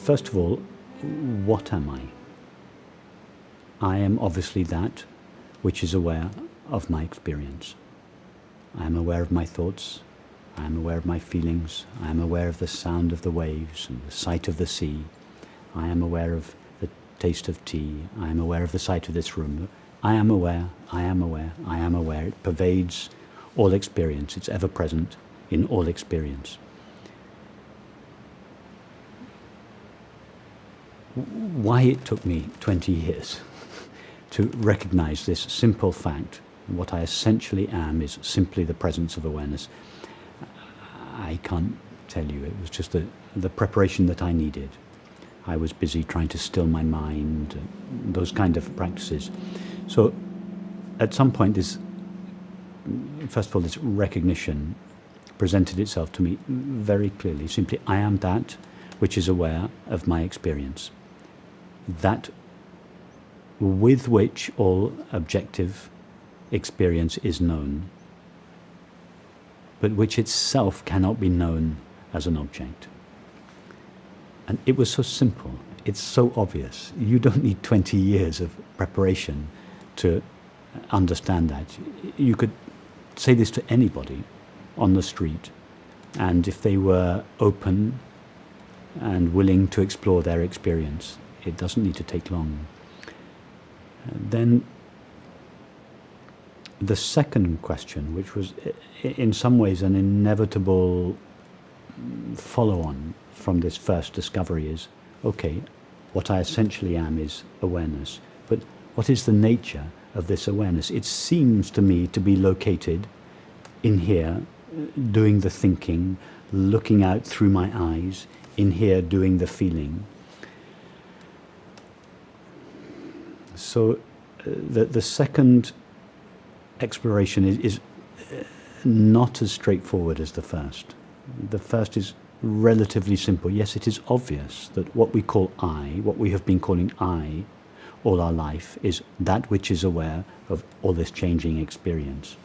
first of all, what am I? I am obviously that which is aware of my experience. I am aware of my thoughts. I am aware of my feelings. I am aware of the sound of the waves and the sight of the sea. I am aware of the taste of tea. I am aware of the sight of this room. I am aware, I am aware, I am aware. It pervades all experience. It's ever present in all experience. Why it took me 20 years to recognize this simple fact, what I essentially am is simply the presence of awareness, I can't tell you. It was just the preparation that I needed. I was busy trying to still my mind, those kind of practices. So at some point first of all, this recognition presented itself to me very clearly. Simply, I am that which is aware of my experience. That with which all objective experience is known, but which itself cannot be known as an object. And it was so simple, it's so obvious. You don't need 20 years of preparation to understand that. You could say this to anybody on the street, and if they were open and willing to explore their experience, it doesn't need to take long. Then the second question, which was in some ways an inevitable follow-on from this first discovery, is, okay, what I essentially am is awareness, but what is the nature of this awareness? It seems to me to be located in here, doing the thinking, looking out through my eyes, in here doing the feeling. So the second exploration is not as straightforward as the first. The first is relatively simple. Yes, it is obvious that what we call I, what we have been calling I all our life, is that which is aware of all this changing experience.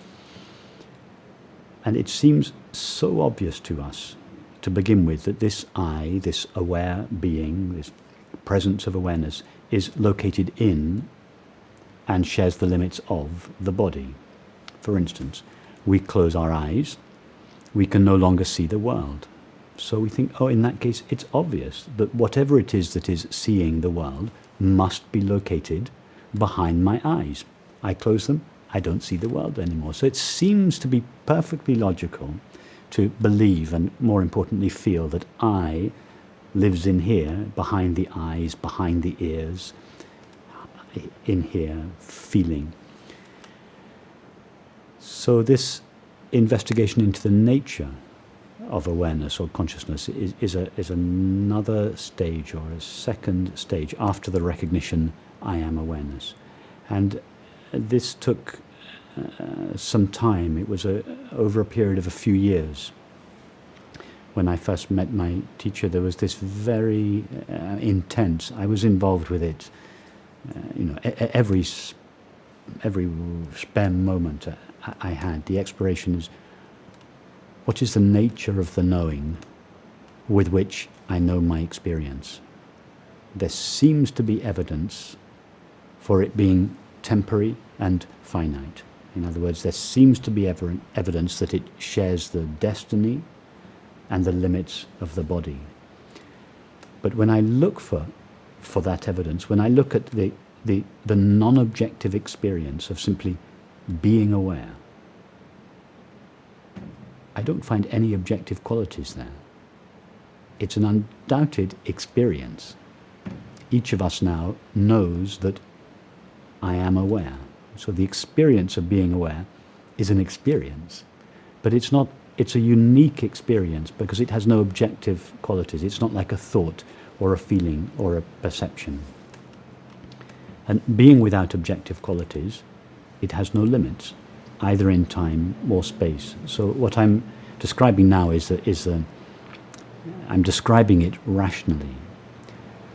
And it seems so obvious to us to begin with that this I, this aware being, this presence of awareness, is located in and shares the limits of the body. For instance, we close our eyes, we can no longer see the world. So we think, oh, in that case, it's obvious that whatever it is that is seeing the world must be located behind my eyes. I close them, I don't see the world anymore. So it seems to be perfectly logical to believe, and more importantly feel, that I lives in here, behind the eyes, behind the ears, in here, feeling. So this investigation into the nature of awareness or consciousness is another stage, or a second stage after the recognition, I am awareness. And this took some time. It was over a period of a few years. When I first met my teacher, there was this very intense, I was involved with it, every spare moment I had. The exploration is, what is the nature of the knowing with which I know my experience? There seems to be evidence for it being temporary and finite. In other words, there seems to be evidence that it shares the destiny and the limits of the body. But when I look for that evidence, when I look at the non-objective experience of simply being aware, I don't find any objective qualities there. It's an undoubted experience. Each of us now knows that I am aware. So the experience of being aware is an experience, but it's a unique experience because it has no objective qualities. It's not like a thought or a feeling or a perception. And being without objective qualities, it has no limits, either in time or space. So what I'm describing now I'm describing it rationally.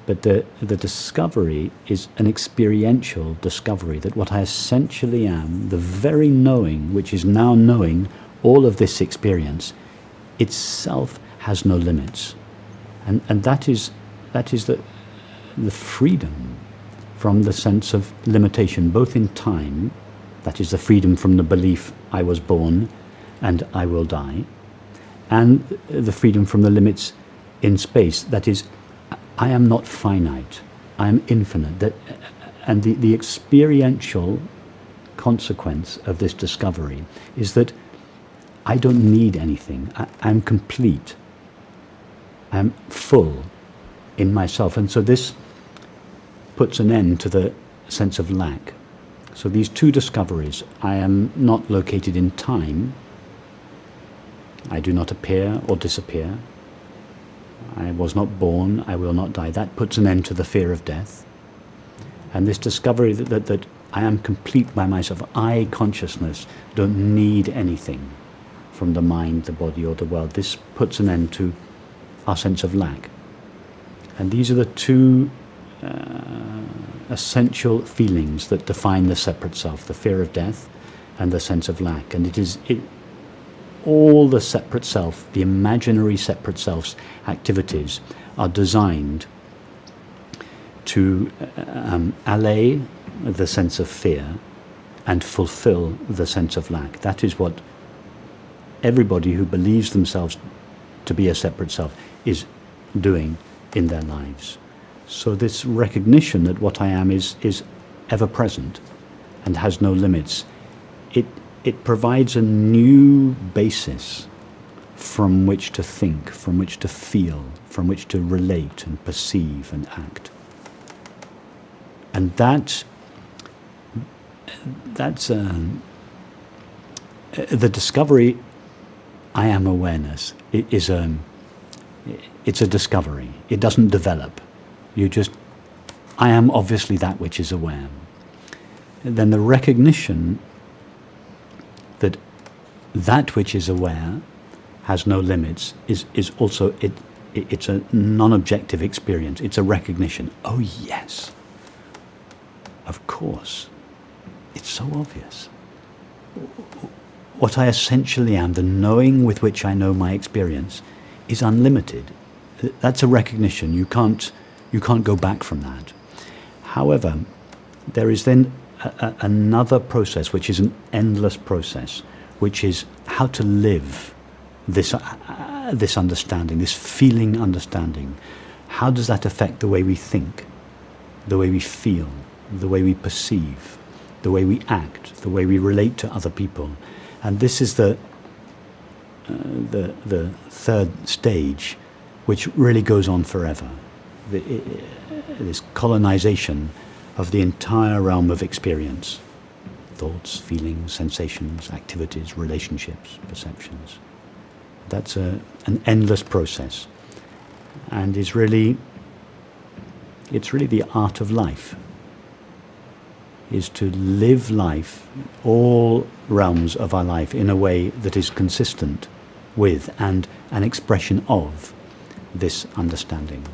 But the discovery is an experiential discovery that what I essentially am, the very knowing which is now knowing all of this experience, itself has no limits. And that is that is the freedom from the sense of limitation, both in time, that is the freedom from the belief I was born and I will die, and the freedom from the limits in space, that is, I am not finite, I am infinite. And the experiential consequence of this discovery is that I don't need anything. I'm complete. I'm full in myself. And so this puts an end to the sense of lack. So these two discoveries: I am not located in time, I do not appear or disappear, I was not born, I will not die. That puts an end to the fear of death. And this discovery that I am complete by myself, I, consciousness, don't need anything from the mind, the body, or the world. This puts an end to our sense of lack. And these are the two essential feelings that define the separate self: the fear of death and the sense of lack. And all the separate self, the imaginary separate self's activities are designed to allay the sense of fear and fulfill the sense of lack. That is what everybody who believes themselves to be a separate self is doing in their lives. So this recognition that what I am is ever present and has no limits, it provides a new basis from which to think, from which to feel, from which to relate and perceive and act. And that's the discovery. I am awareness. It's a discovery. It doesn't develop. I am obviously that which is aware. And then the recognition that which is aware has no limits is also it's a non-objective experience. It's a recognition. Oh yes, of course, it's so obvious. What I essentially am, the knowing with which I know my experience, is unlimited. That's a recognition. You can't go back from that. However, there is then another process, which is an endless process, which is how to live this understanding, this feeling understanding. How does that affect the way we think, the way we feel, the way we perceive, the way we act, the way we relate to other people? And this is the third stage, which really goes on forever. This colonization of the entire realm of experience: thoughts, feelings, sensations, activities, relationships, perceptions. That's an endless process, and it's really the art of life, is to live life, all realms of our life, in a way that is consistent with and an expression of this understanding.